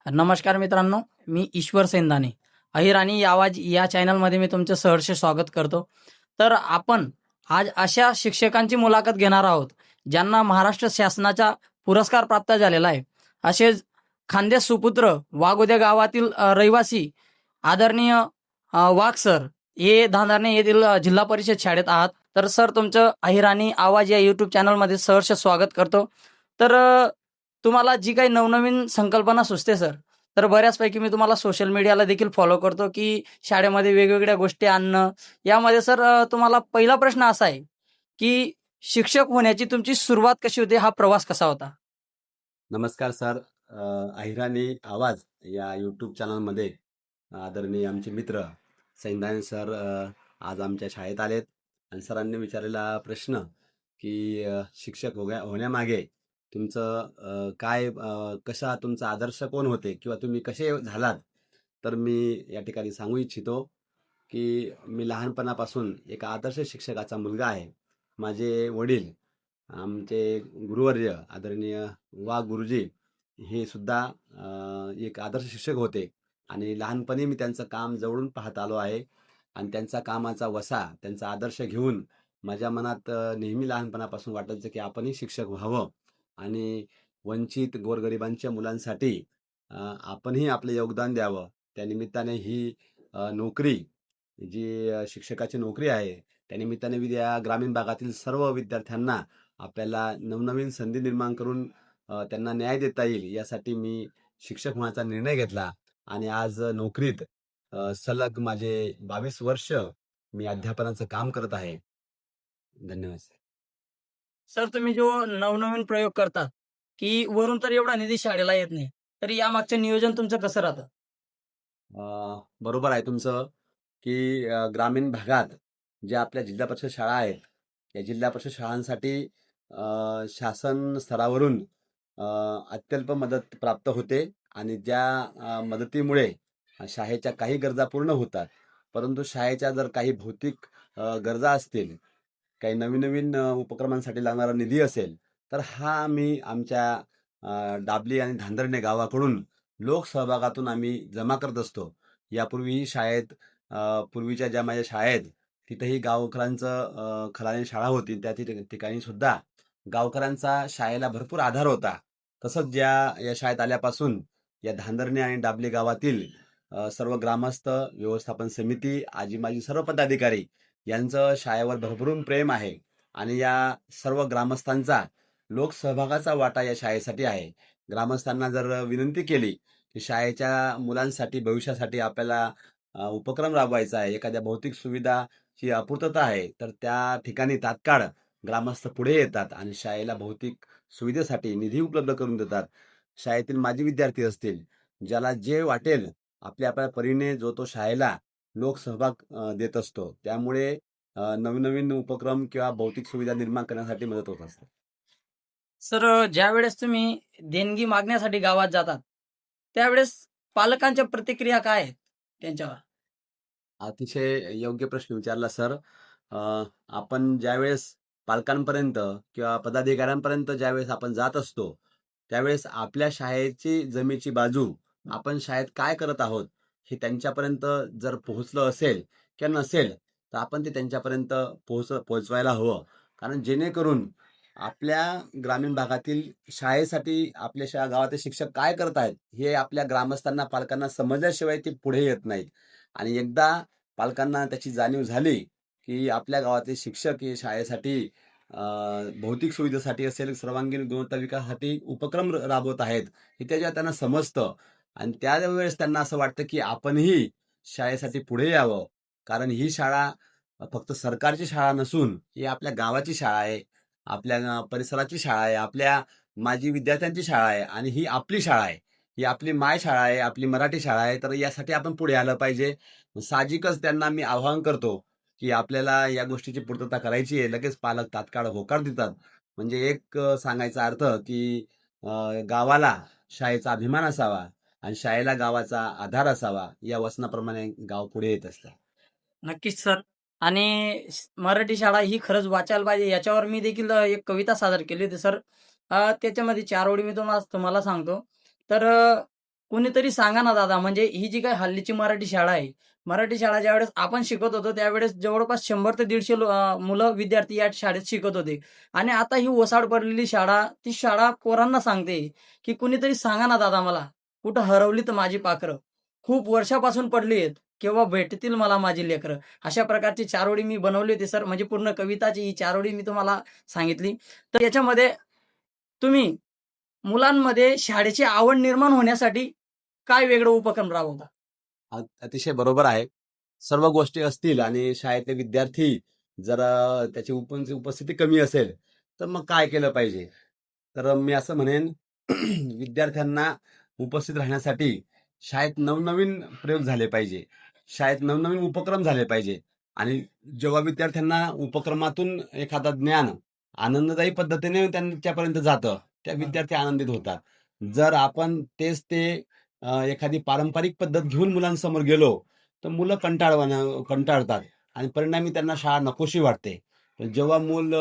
नमस्कार मित्रांनो, मी ईश्वर सेंदाने. अहिर आणि आवाज या चॅनलमध्ये मी तुमचं सहर्ष स्वागत करतो. तर आपण आज अशा शिक्षकांची मुलाखत घेणार आहोत, ज्यांना महाराष्ट्र शासनाचा पुरस्कार प्राप्त झालेला आहे. असेच खानदेश सुपुत्र वाघोदे गावातील रहिवासी आदरणीय वाघ सर हे धांधारणे येथील जिल्हा परिषद शाळेत आहात. तर सर तुमचं अहिर आणि आवाज या यूट्यूब चॅनलमध्ये सहर्ष स्वागत करतो. तर तुम्हाला जी काही नवनवीन संकल्पना सुचते सर, तर बऱ्याचपैकी मी तुम्हाला सोशल मीडियाला देखील फॉलो करतो, की शाळेमध्ये वेगवेगळ्या गोष्टी आणणं. यामध्ये सर तुम्हाला पहिला प्रश्न असा आहे, की शिक्षक होण्याची तुमची सुरुवात कशी होती? हा प्रवास कसा होता? नमस्कार सर. अहिराणी आवाज या यूट्यूब चॅनलमध्ये आदरणीय आमचे मित्र सैंदाने सर आज आमच्या शाळेत आलेत आणि सरांनी विचारलेला प्रश्न की शिक्षक होण्यामागे तुमचं काय कशा तुमचा आदर्श कोण होते किंवा तुम्ही कसे झालात. तर मी या ठिकाणी सांगू इच्छितो की मी लहानपणापासून एक आदर्श शिक्षकाचा मुलगा आहे. माझे वडील आमचे गुरुवर्य आदरणीय वा गुरुजी हे सुद्धा एक आदर्श शिक्षक होते आणि लहानपणी मी त्यांचं काम जवळून पाहत आलो आहे आणि त्यांचा कामाचा वसा त्यांचा आदर्श घेऊन माझ्या मनात नेहमी लहानपणापासून वाटायचं की आपणही शिक्षक व्हावं आणि वंचित गोरगरिबांच्या मुलांसाठी आपणही आपलं योगदान द्यावं. त्यानिमित्ताने ही नोकरी जी शिक्षकाची नोकरी आहे त्यानिमित्ताने या ग्रामीण भागातील सर्व विद्यार्थ्यांना आपल्याला नवनवीन संधी निर्माण करून त्यांना न्याय देता येईल यासाठी मी शिक्षक होण्याचा निर्णय घेतला आणि आज नोकरीत सलग माझे 22 वर्ष मी अध्यापनाचं काम करत आहे. धन्यवाद सर. सर तुम्ही जो नवनवीन प्रयोग करतात, की वरून तर एवढा निधी शाळेला येत नाही, तर यामागचं नियोजन तुमचं कसं राहतं? बरोबर आहे तुमचं की ग्रामीण भागात ज्या आपल्या जिल्हा परिषद शाळा आहेत या जिल्हा परिषद शाळांसाठी शासन स्तरावरून अत्यल्प मदत प्राप्त होते आणि ज्या मदतीमुळे शाळेच्या काही गरजा पूर्ण होतात. परंतु शाळेच्या जर काही भौतिक गरजा असतील, काही नवीन नवीन उपक्रमांसाठी लागणारा निधी असेल, तर हा आम्ही आमच्या डाबली आणि धांदरणे गावाकडून लोकसहभागातून आम्ही जमा करत असतो. यापूर्वीही शाळेत पूर्वीच्या ज्या माझ्या शाळेत तिथेही गावकऱ्यांचं खराने शाळा होती त्या ठिकाणी सुद्धा गावकऱ्यांचा शाळेला भरपूर आधार होता. तसंच या शाळेत आल्यापासून या धांदरणे आणि डाबले गावातील सर्व ग्रामस्थ, व्यवस्थापन समिती, आजी माजी सर्व पदाधिकारी यांचं शाळेवर भरभरून प्रेम आहे आणि या सर्व ग्रामस्थांचा लोकसहभागाचा वाटा या शाळेसाठी आहे. ग्रामस्थांना जर विनंती केली की शाळेच्या मुलांसाठी भविष्यासाठी आपल्याला उपक्रम राबवायचा आहे, एखाद्या भौतिक सुविधाची अपूर्तता आहे, तर त्या ठिकाणी तात्काळ ग्रामस्थ पुढे येतात आणि शाळेला भौतिक सुविधेसाठी निधी उपलब्ध करून देतात. शाळेतील माजी विद्यार्थी असतील, ज्याला जे वाटेल आपल्या आपल्या परीने जो तो शाळेला लोकसहभाग देत असतो. त्यामुळे नवीन नवीन उपक्रम किंवा भौतिक सुविधा निर्माण करण्यासाठी मदत होत असते. सर ज्यावेळेस तुम्ही देणगी मागण्यासाठी गावात जातात, त्यावेळेस पालकांच्या प्रतिक्रिया काय आहेत त्यांच्यावर? अतिशय योग्य प्रश्न विचारला सर. आपण ज्यावेळेस पालकांपर्यंत किंवा पदाधिकाऱ्यांपर्यंत ज्यावेळेस आपण जात असतो, त्यावेळेस आपल्या शाळेची जमेची बाजू, आपण शाळेत काय करत आहोत, हे त्यांच्यापर्यंत जर पोहोचलं असेल किंवा नसेल, तर आपण ते त्यांच्यापर्यंत पोहोचवायला हवं. कारण जेणेकरून आपल्या ग्रामीण भागातील शाळेसाठी आपल्या गावातील शिक्षक काय करत आहेत, हे आपल्या ग्रामस्थांना, पालकांना समजल्याशिवाय ते पुढे येत नाहीत. आणि एकदा पालकांना त्याची जाणीव झाली की आपल्या गावातील शिक्षक हे शाळेसाठी भौतिक सुविधेसाठी असेल, सर्वांगीण गुणवत्ता विकासासाठी उपक्रम राबवत आहेत, हे जेव्हा त्यांना समजतं आणि त्यावेळेस त्यांना असं वाटतं की आपणही शाळेसाठी पुढे यावं. कारण ही शाळा फक्त सरकारची शाळा नसून ही आपल्या गावाची शाळा आहे, आपल्या परिसराची शाळा आहे, आपल्या माजी विद्यार्थ्यांची शाळा आहे आणि ही आपली शाळा आहे. ही आपली माय शाळा आहे, आपली मराठी शाळा आहे. तर यासाठी आपण पुढे आलं पाहिजे. साहजिकच त्यांना मी आवाहन करतो की आपल्याला या गोष्टीची पूर्तता करायची आहे. लगेच पालक तात्काळ होकार देतात. म्हणजे एक सांगायचा अर्थ की गावाला शाळेचा अभिमान असावा आणि शाळेला गावाचा आधार असावा, या वचनाप्रमाणे गाव पुढे येत असतं. नक्कीच सर. आणि मराठी शाळा ही खरंच वाचायला पाहिजे. याच्यावर मी देखील एक कविता सादर केली होती सर. त्याच्यामध्ये 4 ओळी मी तुम्हाला तुम्हाला सांगतो. तर कोणीतरी सांगा ना दादा, म्हणजे ही जी काही हल्लीची मराठी शाळा आहे, मराठी शाळा ज्यावेळेस आपण शिकत होतो त्यावेळेस जवळपास 100 ते 150 मुलं विद्यार्थी या शाळेत शिकत होते आणि आता ही ओसाड पडलेली शाळा, ती शाळा पोरांना सांगते, की कुणीतरी सांगा ना दादा मला, कुठं हरवलीत माझी पाखरं, खूप वर्षापासून पडली आहेत, केव्हा भेटतील मला माझी लेकरं. अशा प्रकारची चारोळी मी बनवली होती सर, म्हणजे पूर्ण कविताची ही चारोळी मी तुम्हाला सांगितली. तर याच्यामध्ये तुम्ही मुलांमध्ये शाळेची आवड निर्माण होण्यासाठी काय वेगळं उपक्रम राबवता? अतिशय बरोबर आहे. सर्व गोष्टी असतील आणि शाळेतले विद्यार्थी जर त्याची उपस्थिती कमी असेल, तर मग काय केलं पाहिजे? तर मी असं म्हणेन विद्यार्थ्यांना उपस्थित राहण्यासाठी शाळेत नवनवीन प्रयोग झाले पाहिजे. शाळेत नवनवीन उपक्रम झाले पाहिजे आणि जेव्हा विद्यार्थ्यांना उपक्रमातून एखादं ज्ञान आनंददायी पद्धतीने त्यांच्यापर्यंत जातं, त्या विद्यार्थी आनंदित होतात. जर आपण तेच ते एखादी पारंपरिक पद्धत घेऊन मुलांसमोर गेलो, तर मुलं कंटाळतात आणि परिणामी त्यांना शाळा नकोशी वाटते. पण जेव्हा मूल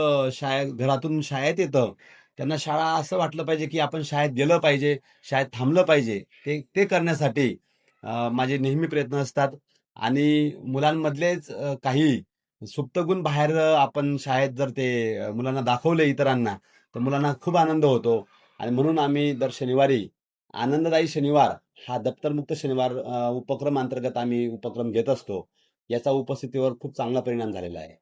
घरातून शाळेत येतं, त्यांना शाळा असं वाटलं पाहिजे, की आपण शाळेत गेलं पाहिजे, शाळेत थांबलं पाहिजे. ते ते करण्यासाठी माझे नेहमी प्रयत्न असतात आणि मुलांमधलेच काही सुप्त गुण बाहेर आपण शाळेत जर ते मुलांना दाखवले इतरांना, तर मुलांना खूप आनंद होतो आणि म्हणून आम्ही दर शनिवारी आनंददायी शनिवार हा दप्तरमुक्त शनिवार उपक्रम अंतर्गत आम्ही उपक्रम घेत असतो. याचा उपस्थितीवर खूप चांगला परिणाम झालेला आहे.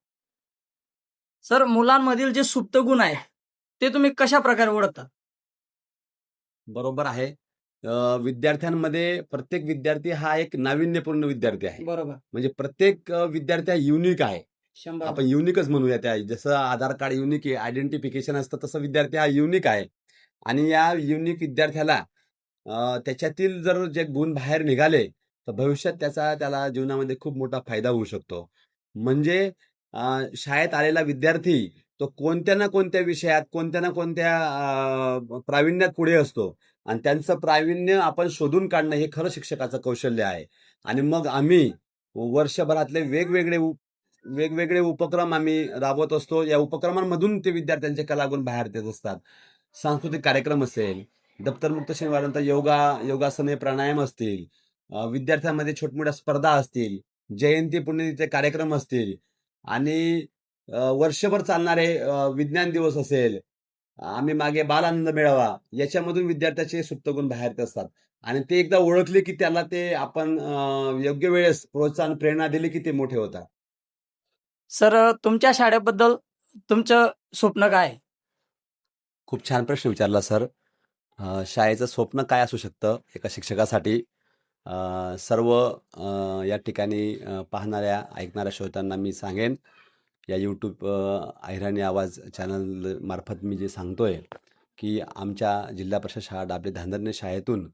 सर, मुलांमधील जे सुप्त गुण आहे, ते तुम्ही कशाप्रकारे ओळखता? बरोबर आहे. विद्यार्थ्यांमध्ये प्रत्येक विद्यार्थी हा एक नाविन्यपूर्ण विद्यार्थी आहे. बरोबर. म्हणजे प्रत्येक विद्यार्थी हा युनिक आहे. 100 आपण युनिकच म्हणूया त्या जसं आधार कार्ड युनिक आहे, आयडेंटिफिकेशन असतं तसं विद्यार्थी हा युनिक आहे. आणि या युनिक विद्यार्थ्याला त्याच्यातील जर जे गुण बाहेर निघाले, तर भविष्यात त्याला जीवनामध्ये खूप मोठा फायदा होऊ शकतो. म्हणजे शाळेत आलेला विद्यार्थी तो कोणत्या ना कोणत्या विषयात, कोणत्या ना कोणत्या प्रावीण्यात पुढे असतो आणि त्यांचं प्रावीण्य आपण शोधून काढणं हे खरं शिक्षकाचं कौशल्य आहे. आणि मग आम्ही वर्षभरातले वेगवेगळे उपक्रम आम्ही राबवत असतो. या उपक्रमांमधून ते विद्यार्थ्यांचे कलागुण बाहेर येत असतात. सांस्कृतिक कार्यक्रम असेल, दप्तरमुक्त शनिवारनंतर योगासने, प्राणायाम असतील, विद्यार्थ्यांमध्ये छोटमोठ्या स्पर्धा असतील, जयंती पुण्यतिथीचे कार्यक्रम असतील आणि वर्षभर चालणारे विज्ञान दिवस असेल, आम्ही मागे बालआनंद मेळावा याच्यामधून विद्यार्थ्याचे सुप्त गुण बाहेर येत असतात आणि ते एकदा ओळखले की त्याला ते आपण योग्य वेळेस प्रोत्साहन, प्रेरणा दिली की ते मोठे होतात. सर, तुमच्या शाळेबद्दल तुमचं स्वप्न काय आहे? खूप छान प्रश्न विचारला सर. शाळेचं स्वप्न काय असू शकतं एका शिक्षकासाठी? सर्व या ठिकाणी पाहणाऱ्या, ऐकणाऱ्या श्रोत्यांना मी सांगेन, या यूट्यूब अहिराणी आवाज चॅनल मार्फत मी जे सांगतोय, की आमच्या जिल्हा परिषद शाळा डाबले धांदरणे शाळेतून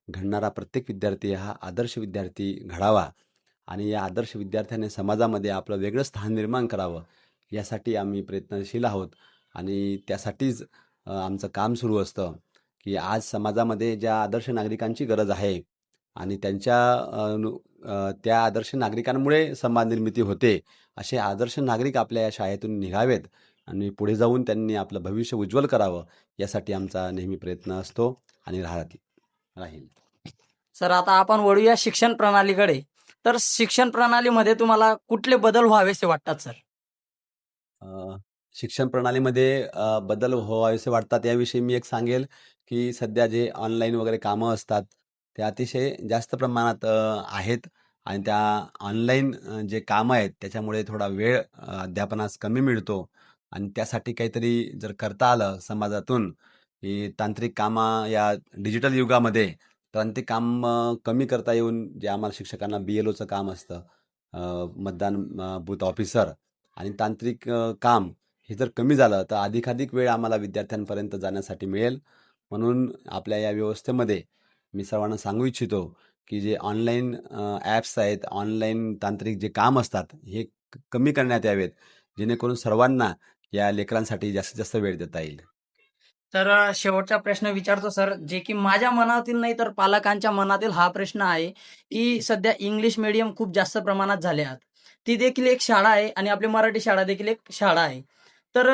घडणारा प्रत्येक विद्यार्थी हा आदर्श विद्यार्थी घडावा आणि या आदर्श विद्यार्थ्याने समाजामध्ये आपलं वेगळं स्थान निर्माण करावं, यासाठी आम्ही प्रयत्नशील आहोत आणि त्यासाठीच आमचं काम सुरू असतं, की आज समाजामध्ये ज्या आदर्श नागरिकांची गरज आहे आणि त्या आदर्श नागरिकांमुळे समाज निर्मिती होते. असे आदर्श नागरिक आपल्या या शाळेतून निघावेत आणि पुढे जाऊन त्यांनी आपलं भविष्य उज्ज्वल करावं, यासाठी आमचा नेहमी प्रयत्न असतो आणि राहील. सर, आता आपण वळूया शिक्षण प्रणालीकडे. तर शिक्षण प्रणालीमध्ये तुम्हाला कुठले बदल व्हावेसे वाटतात सर? अ, शिक्षण प्रणालीमध्ये बदल व्हावेसे वाटतात याविषयी मी एक सांगेल, की सध्या जे ऑनलाईन वगैरे कामं असतात, ते अतिशय जास्त प्रमाणात आहेत आणि त्या ऑनलाईन जे कामं आहेत त्याच्यामुळे थोडा वेळ अध्यापनास कमी मिळतो आणि त्यासाठी काहीतरी जर करता आलं समाजातून, की तांत्रिक कामं या डिजिटल युगामध्ये तांत्रिक काम कमी करता येऊन जे आम्हाला शिक्षकांना BLOचं काम असतं, मतदान बूथ ऑफिसर आणि तांत्रिक काम हे जर कमी झालं तर अधिकाधिक वेळ आम्हाला विद्यार्थ्यांपर्यंत जाण्यासाठी मिळेल. म्हणून आपल्या या व्यवस्थेमध्ये मी सर्वांना सांगू इच्छितो, की जे ऑनलाईन ॲप्स आहेत, ऑनलाईन तांत्रिक जे काम असतात, हे कमी करण्यात यावेत, जेणेकरून सर्वांना या लेकरांसाठी जास्तीत जास्त वेळ देता येईल. तर शेवटचा प्रश्न विचारतो सर, जे की माझ्या मनातील नाही तर पालकांच्या मनातील हा प्रश्न आहे, की सध्या इंग्लिश मीडियम खूप जास्त प्रमाणात झाले आहेत. ती देखील एक शाळा आहे आणि आपली मराठी शाळा देखील एक शाळा आहे. तर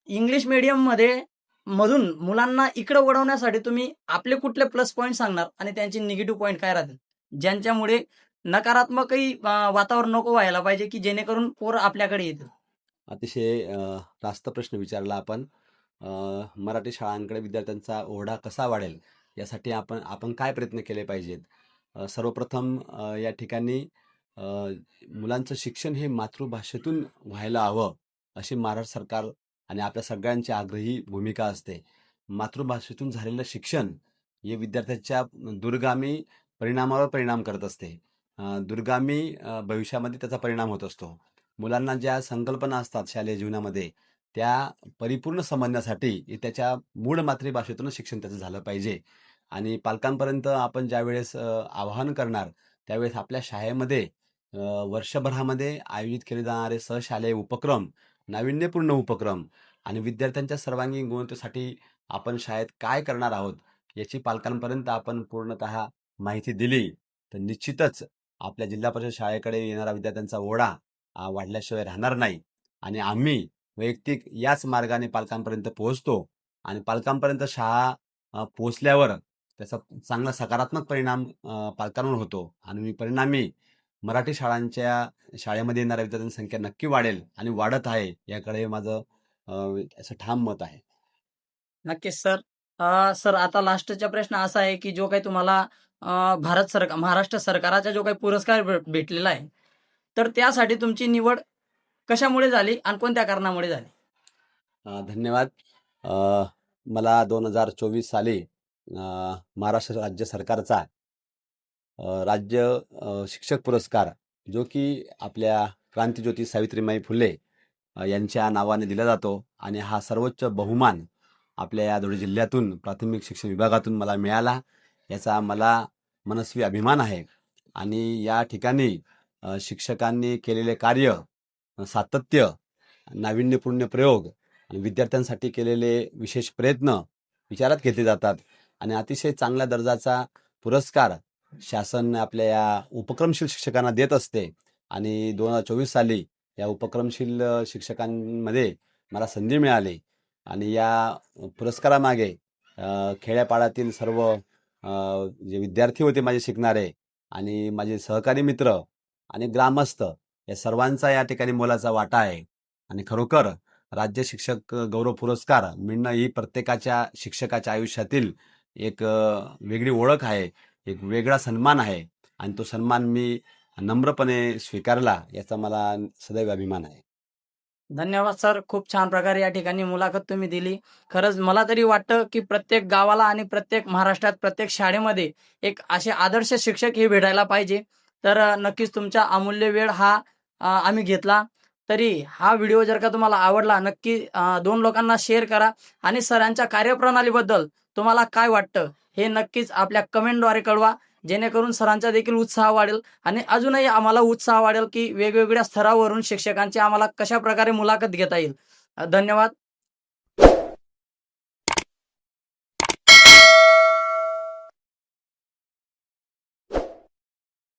इंग्लिश मीडियममध्ये मधून मुलांना इकडे वळवण्यासाठी तुम्ही आपले कुठले प्लस पॉईंट सांगणार आणि त्यांचे निगेटिव्ह पॉईंट काय राहतील ज्यांच्यामुळे नकारात्मकही वातावरण नको व्हायला पाहिजे की जेणेकरून पोरं आपल्याकडे येतील. अतिशय रास्त प्रश्न विचारला आपण. मराठी शाळांकडे विद्यार्थ्यांचा ओढा कसा वाढेल यासाठी आपण आपण काय प्रयत्न केले पाहिजेत. सर्वप्रथम या ठिकाणी अ, मुलांचं शिक्षण हे मातृभाषेतून व्हायला हवं अशी महाराष्ट्र सरकार आणि आपल्या सगळ्यांची आग्रही भूमिका असते. मातृभाषेतून झालेलं शिक्षण हे विद्यार्थ्याच्या दूरगामी परिणामावर परिणाम करत असते. दूरगामी भविष्यामध्ये त्याचा परिणाम होत असतो. मुलांना ज्या संकल्पना असतात शालेय जीवनामध्ये त्या परिपूर्ण समजण्यासाठी त्याच्या मूळ मातृभाषेतूनच शिक्षण त्याचं झालं पाहिजे. आणि पालकांपर्यंत आपण ज्यावेळेस आवाहन करणार त्यावेळेस आपल्या शाळेमध्ये अ, वर्षभरामध्ये आयोजित केले जाणारे सहशालेय उपक्रम, नाविन्यपूर्ण उपक्रम आणि विद्यार्थ्यांच्या सर्वांगीण गुणवत्तेसाठी आपण शाळेत काय करणार आहोत याची पालकांपर्यंत आपण पूर्णतः माहिती दिली तर निश्चितच आपल्या जिल्हा परिषद शाळेकडे येणारा विद्यार्थ्यांचा ओढा वाढल्याशिवाय राहणार नाही. आणि आम्ही वैयक्तिक याच मार्गाने पालकांपर्यंत पोहोचतो आणि पालकांपर्यंत शाळा पोहोचल्यावर त्याचा चांगला सकारात्मक परिणाम पालकांवर होतो आणि परिणामी मराठी शाळेमध्ये येणाऱ्या विद्यार्थ्यांची संख्या नक्की वाढेल आणि वाढत आहे याकडे माझं असं ठाम मत आहे. नक्कीच सर. सर आता लास्टचा प्रश्न असा आहे की जो काही तुम्हाला महाराष्ट्र सरकारचा जो काही पुरस्कार भेटलेला आहे, तर त्यासाठी तुमची निवड कशामुळे झाली आणि कोणत्या कारणामुळे झाली? धन्यवाद. अ, मला 2024 साली महाराष्ट्र राज्य सरकारचा राज्य शिक्षक पुरस्कार जो की आपल्या क्रांतीज्योती सावित्रीबाई फुले यांच्या नावाने दिला जातो आणि हा सर्वोच्च बहुमान आपल्या या धुळे जिल्ह्यातून प्राथमिक शिक्षण विभागातून मला मिळाला. याचा मला मनस्वी अभिमान आहे. आणि या ठिकाणी शिक्षकांनी केलेले कार्य, सातत्य, नाविन्यपूर्ण प्रयोग आणि विद्यार्थ्यांसाठी केलेले विशेष प्रयत्न विचारात घेतले जातात आणि अतिशय चांगल्या दर्जाचा पुरस्कार शासन आपल्या या उपक्रमशील शिक्षकांना देत असते. आणि 2024 साली या उपक्रमशील शिक्षकांमध्ये मला संधी मिळाली आणि या पुरस्कारामागे खेड्यापाड्यातील सर्व जे विद्यार्थी होते माझे शिकणारे आणि माझे सहकारी मित्र आणि ग्रामस्थ या सर्वांचा या ठिकाणी मोलाचा वाटा आहे. आणि खरोखर राज्य शिक्षक गौरव पुरस्कार मिळणं ही प्रत्येकाच्या शिक्षकाच्या आयुष्यातील एक वेगळी ओळख आहे, एक वेगळा सन्मान आहे आणि तो सन्मान मी नम्रपणे स्वीकारला याचा मला सदैव अभिमान आहे. धन्यवाद सर. खूप छान प्रकारे या ठिकाणी मुलाखत तुम्ही दिली. खरंच मला तरी वाटतं, की प्रत्येक गावाला आणि प्रत्येक महाराष्ट्रात प्रत्येक शाळेमध्ये एक असे आदर्श शिक्षक हे भेटायला पाहिजे. तर नक्कीच तुमचा अमूल्य वेळ हा आम्ही घेतला. तरी हा व्हिडिओ जर का तुम्हाला आवडला नक्की 2 लोकांना शेअर करा आणि सरांच्या कार्यप्रणालीबद्दल तुम्हाला काय वाटतं हे नक्कीच आपल्या कमेंटद्वारे कळवा. जेणेकरून सरांचा देखील उत्साह वाढेल आणि अजूनही आम्हाला उत्साह वाढेल, की वेगवेगळ्या स्तरावरून शिक्षकांची आम्हाला कशाप्रकारे मुलाखत घेता येईल. धन्यवाद.